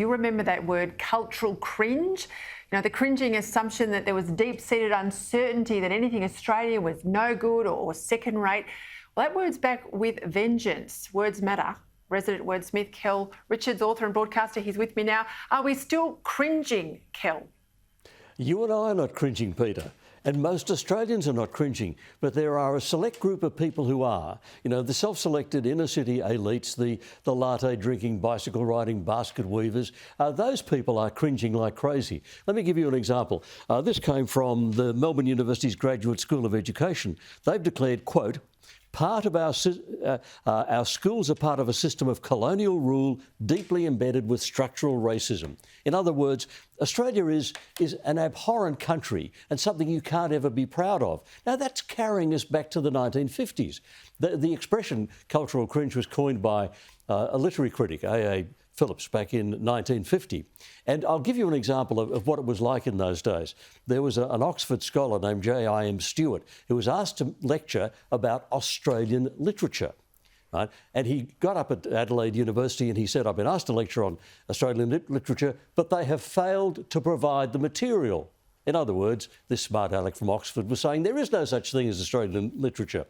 You remember that word, cultural cringe? You know, the cringing assumption that there was deep-seated uncertainty that anything Australian was no good or second-rate. Well, that word's back with vengeance. Words matter. Resident wordsmith Kel Richards, author and broadcaster, he's with me now. Are we still cringing, Kel? You and I are not cringing, Peter. And most Australians are not cringing, but there are a select group of people who are. You know, the self-selected inner-city elites, the latte-drinking, bicycle-riding, basket weavers, those people are cringing like crazy. Let me give you an example. This came from the Melbourne University's Graduate School of Education. They've declared, quote, part of our schools are part of a system of colonial rule deeply embedded with structural racism. In other words, Australia is an abhorrent country and something you can't ever be proud of. Now, that's carrying us back to the 1950s. The expression cultural cringe was coined by a literary critic, A.A. Phillips, back in 1950. And I'll give you an example of what it was like in those days. There was an Oxford scholar named J.I.M. Stewart who was asked to lecture about Australian literature. Right? And he got up at Adelaide University and he said, I've been asked to lecture on Australian literature, but they have failed to provide the material. In other words, this smart aleck from Oxford was saying there is no such thing as Australian literature.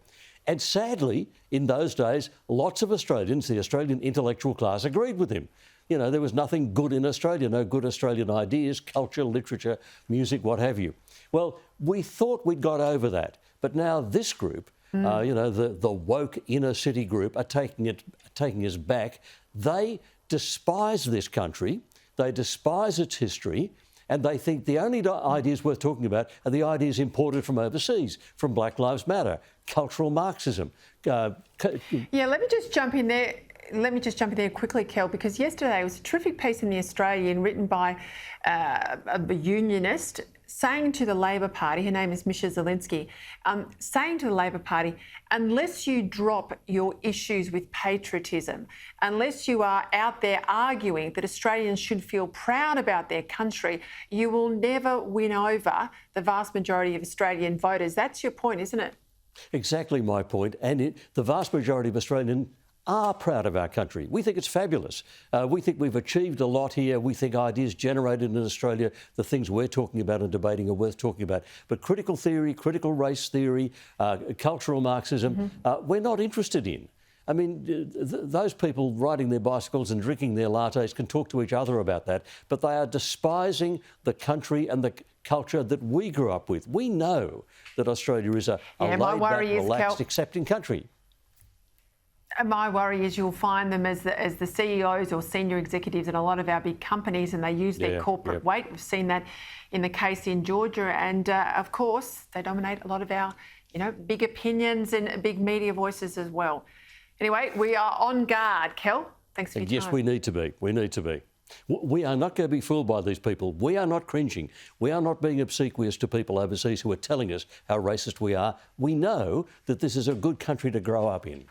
And sadly, in those days, lots of Australians, the Australian intellectual class, agreed with him. You know, there was nothing good in Australia, no good Australian ideas, culture, literature, music, what have you. Well, we thought we'd got over that. But now this group, you know, the woke inner city group are taking us back. They despise this country. They despise its history. And they think the only ideas worth talking about are the ideas imported from overseas, from Black Lives Matter, cultural Marxism. Yeah, let me just jump in there quickly, Kel, because yesterday it was a terrific piece in The Australian written by a unionist saying to the Labor Party, her name is Misha Zelinsky, saying to the Labor Party, unless you drop your issues with patriotism, unless you are out there arguing that Australians should feel proud about their country, you will never win over the vast majority of Australian voters. That's your point, isn't it? Exactly my point. And the vast majority of Australians are proud of our country. We think it's fabulous. We think we've achieved a lot here. We think ideas generated in Australia, the things we're talking about and debating, are worth talking about. But critical theory, critical race theory, cultural Marxism, we're not interested in. I mean, those people riding their bicycles and drinking their lattes can talk to each other about that, but they are despising the country and the culture that we grew up with. We know that Australia is a laid-back, relaxed, accepting country. My worry is you'll find them as the CEOs or senior executives in a lot of our big companies, and they use their corporate weight. We've seen that in the case in Georgia, and of course they dominate a lot of our, you know, big opinions and big media voices as well. Anyway, we are on guard, Kel. Thanks for your time. Yes, we need to be. We need to be. We are not going to be fooled by these people. We are not cringing. We are not being obsequious to people overseas who are telling us how racist we are. We know that this is a good country to grow up in.